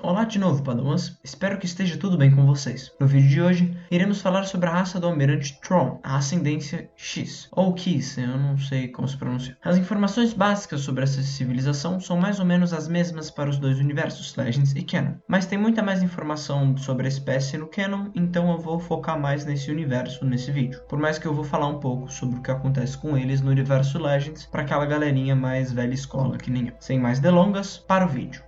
Olá de novo, Padawans. Espero que esteja tudo bem com vocês. No vídeo de hoje, iremos falar sobre a raça do Almirante Thrawn, a ascendência X, ou Kiss, eu não sei como se pronuncia. As informações básicas sobre essa civilização são mais ou menos as mesmas para os dois universos, Legends e Canon. Mas tem muita mais informação sobre a espécie no Canon, então eu vou focar mais nesse universo nesse vídeo. Por mais que eu vou falar um pouco sobre o que acontece com eles no universo Legends, para aquela galerinha mais velha escola que nem eu. Sem mais delongas, para o vídeo.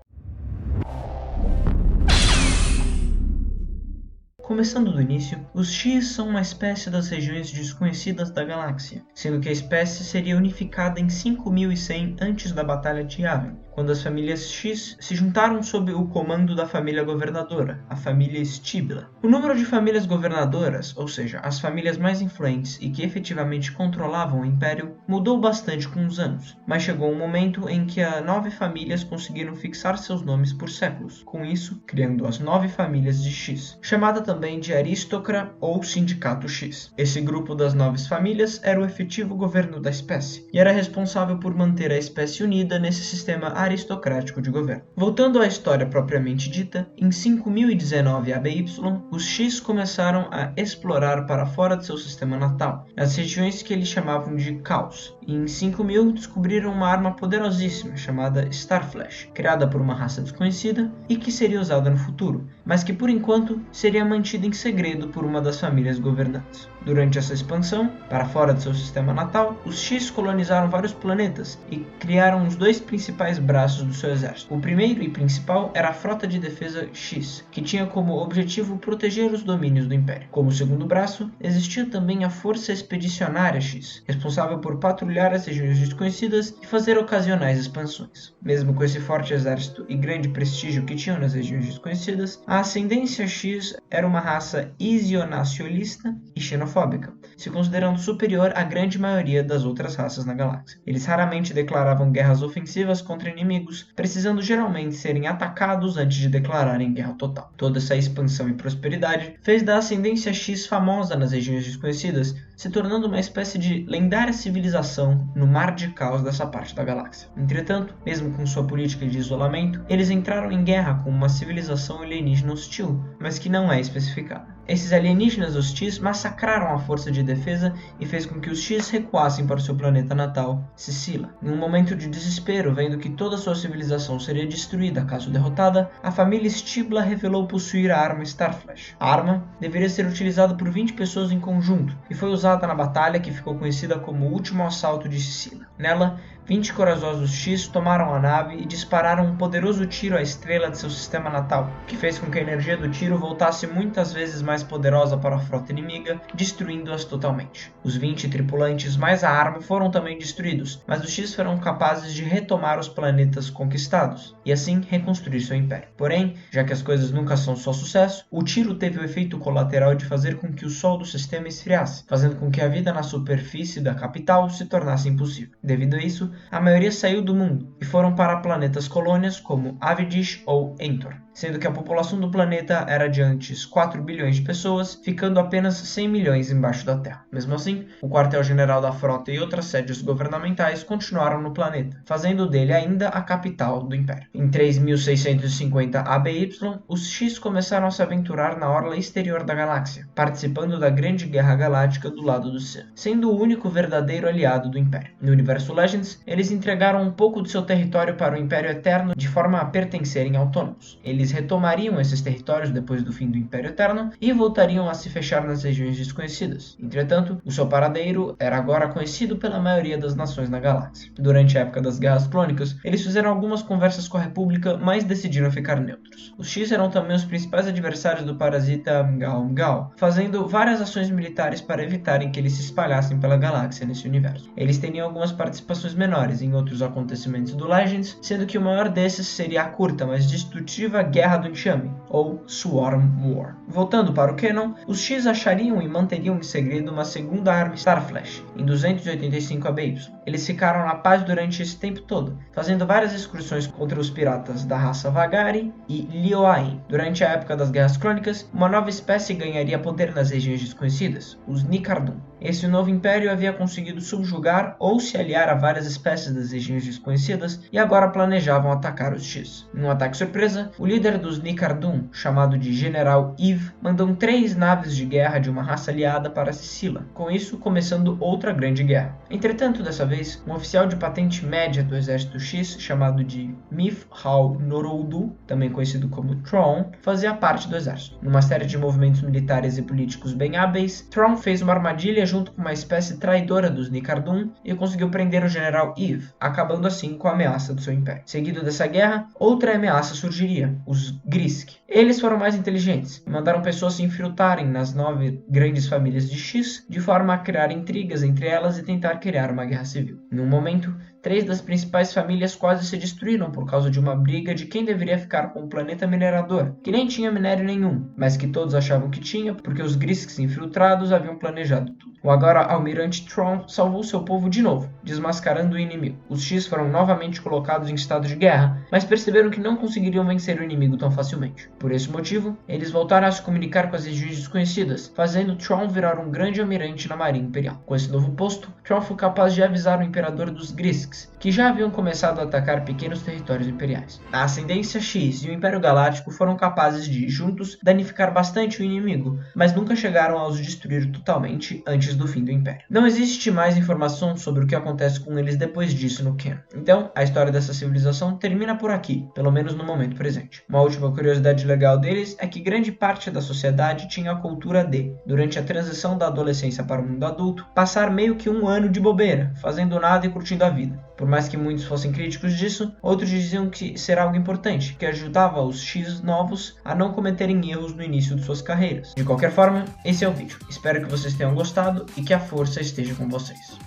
Começando do início, os X são uma espécie das regiões desconhecidas da galáxia, sendo que a espécie seria unificada em 5100 antes da Batalha de Yavin, quando as famílias X se juntaram sob o comando da família governadora, a família Stibla. O número de famílias governadoras, ou seja, as famílias mais influentes e que efetivamente controlavam o Império, mudou bastante com os anos, mas chegou um momento em que 9 famílias conseguiram fixar seus nomes por séculos, com isso criando as 9 famílias de X, chamada também de Aristócrata ou Sindicato X. Esse grupo das 9 famílias era o efetivo governo da espécie, e era responsável por manter a espécie unida nesse sistema aristocrático de governo. Voltando à história propriamente dita, em 5019 ABY, os X começaram a explorar para fora de seu sistema natal, as regiões que eles chamavam de Caos, e em 5000 descobriram uma arma poderosíssima chamada Starflash, criada por uma raça desconhecida e que seria usada no futuro, mas que por enquanto seria mantida em segredo por uma das famílias governantes. Durante essa expansão, para fora de seu sistema natal, os X colonizaram vários planetas e criaram os 2 principais braços do seu exército. O primeiro e principal era a Frota de Defesa X, que tinha como objetivo proteger os domínios do Império. Como segundo braço, existia também a Força Expedicionária X, responsável por patrulhar as regiões desconhecidas e fazer ocasionais expansões. Mesmo com esse forte exército e grande prestígio que tinham nas regiões desconhecidas, a Ascendência X era uma raça isionacionalista e xenofóbica, se considerando superior à grande maioria das outras raças na galáxia. Eles raramente declaravam guerras ofensivas contra inimigos, precisando geralmente serem atacados antes de declararem guerra total. Toda essa expansão e prosperidade fez da Ascendência X famosa nas regiões desconhecidas, se tornando uma espécie de lendária civilização no mar de caos dessa parte da galáxia. Entretanto, mesmo com sua política de isolamento, eles entraram em guerra com uma civilização alienígena hostil, mas que não é especificada. Esses alienígenas hostis massacraram a força de defesa e fez com que os X recuassem para o seu planeta natal, Sicila. Em um momento de desespero, vendo que toda sua civilização seria destruída caso derrotada, a família Stibla revelou possuir a arma Starflash. A arma deveria ser utilizada por 20 pessoas em conjunto e foi usada na batalha que ficou conhecida como o Último Assalto de Sicila. Nela, 20 corajosos X tomaram a nave e dispararam um poderoso tiro à estrela de seu sistema natal, que fez com que a energia do tiro voltasse muitas vezes mais poderosa para a frota inimiga, destruindo-as totalmente. Os 20 tripulantes mais a arma foram também destruídos, mas os X foram capazes de retomar os planetas conquistados, e assim reconstruir seu império. Porém, já que as coisas nunca são só sucesso, o tiro teve o efeito colateral de fazer com que o sol do sistema esfriasse, fazendo com que a vida na superfície da capital se tornasse impossível. Devido a isso, a maioria saiu do mundo e foram para planetas colônias como Avidish ou Entor, sendo que a população do planeta era de antes 4 bilhões de pessoas, ficando apenas 100 milhões embaixo da Terra. Mesmo assim, o quartel-general da frota e outras sedes governamentais continuaram no planeta, fazendo dele ainda a capital do Império. Em 3650 ABY, os X começaram a se aventurar na orla exterior da galáxia, participando da Grande Guerra Galáctica do lado do Sith, sendo o único verdadeiro aliado do Império. No universo Legends, eles entregaram um pouco de seu território para o Império Eterno de forma a pertencerem autônomos. Eles retomariam esses territórios depois do fim do Império Eterno e voltariam a se fechar nas regiões desconhecidas. Entretanto, o seu paradeiro era agora conhecido pela maioria das nações na galáxia. Durante a época das Guerras Clônicas, eles fizeram algumas conversas com a República, mas decidiram ficar neutros. Os X eram também os principais adversários do parasita Mgao, fazendo várias ações militares para evitarem que eles se espalhassem pela galáxia nesse universo. Eles teriam algumas participações menores em outros acontecimentos do Legends, sendo que o maior desses seria a curta, mas destrutiva Guerra do Enxame, ou Swarm War. Voltando para o Canon, os X achariam e manteriam em segredo uma segunda arma Starflash, em 285 ABY. eles ficaram na paz durante esse tempo todo, fazendo várias excursões contra os piratas da raça Vagari e Lioain. Durante a época das Guerras Crônicas, uma nova espécie ganharia poder nas regiões desconhecidas, os Nicardum. Esse novo império havia conseguido subjugar ou se aliar a várias espécies das regiões desconhecidas e agora planejavam atacar os X. Num ataque surpresa, o líder dos Nicardum, chamado de General Eve, mandou 3 naves de guerra de uma raça aliada para Sicília, com isso começando outra grande guerra. Entretanto, dessa vez, um oficial de patente média do exército X, chamado de Mifhal Noroudu, também conhecido como Tron, fazia parte do exército. Numa série de movimentos militares e políticos bem hábeis, Tron fez uma armadilha junto com uma espécie traidora dos Nicardum e conseguiu prender o general Eve, acabando assim com a ameaça do seu império. Seguido dessa guerra, outra ameaça surgiria, os Grisk. Eles foram mais inteligentes e mandaram pessoas se infiltrarem nas 9 grandes famílias de X, de forma a criar intrigas entre elas e tentar criar uma guerra civil. Em um momento, 3 das principais famílias quase se destruíram por causa de uma briga de quem deveria ficar com o planeta minerador, que nem tinha minério nenhum, mas que todos achavam que tinha porque os Grisks infiltrados haviam planejado tudo. O agora almirante Tron salvou seu povo de novo, desmascarando o inimigo. Os X foram novamente colocados em estado de guerra, mas perceberam que não conseguiriam vencer o inimigo tão facilmente. Por esse motivo, eles voltaram a se comunicar com as regiões desconhecidas, fazendo Tron virar um grande almirante na Marinha Imperial. Com esse novo posto, Tron foi capaz de avisar o imperador dos Grisks, que já haviam começado a atacar pequenos territórios imperiais. A Ascendência X e o Império Galáctico foram capazes de, juntos, danificar bastante o inimigo, mas nunca chegaram a os destruir totalmente antes do fim do Império. Não existe mais informação sobre o que acontece com eles depois disso no canon. Então, a história dessa civilização termina por aqui, pelo menos no momento presente. Uma última curiosidade legal deles é que grande parte da sociedade tinha a cultura de, durante a transição da adolescência para o mundo adulto, passar meio que um ano de bobeira, fazendo nada e curtindo a vida. Por mais que muitos fossem críticos disso, outros diziam que será algo importante, que ajudava os X novos a não cometerem erros no início de suas carreiras. De qualquer forma, esse é o vídeo. Espero que vocês tenham gostado e que a força esteja com vocês.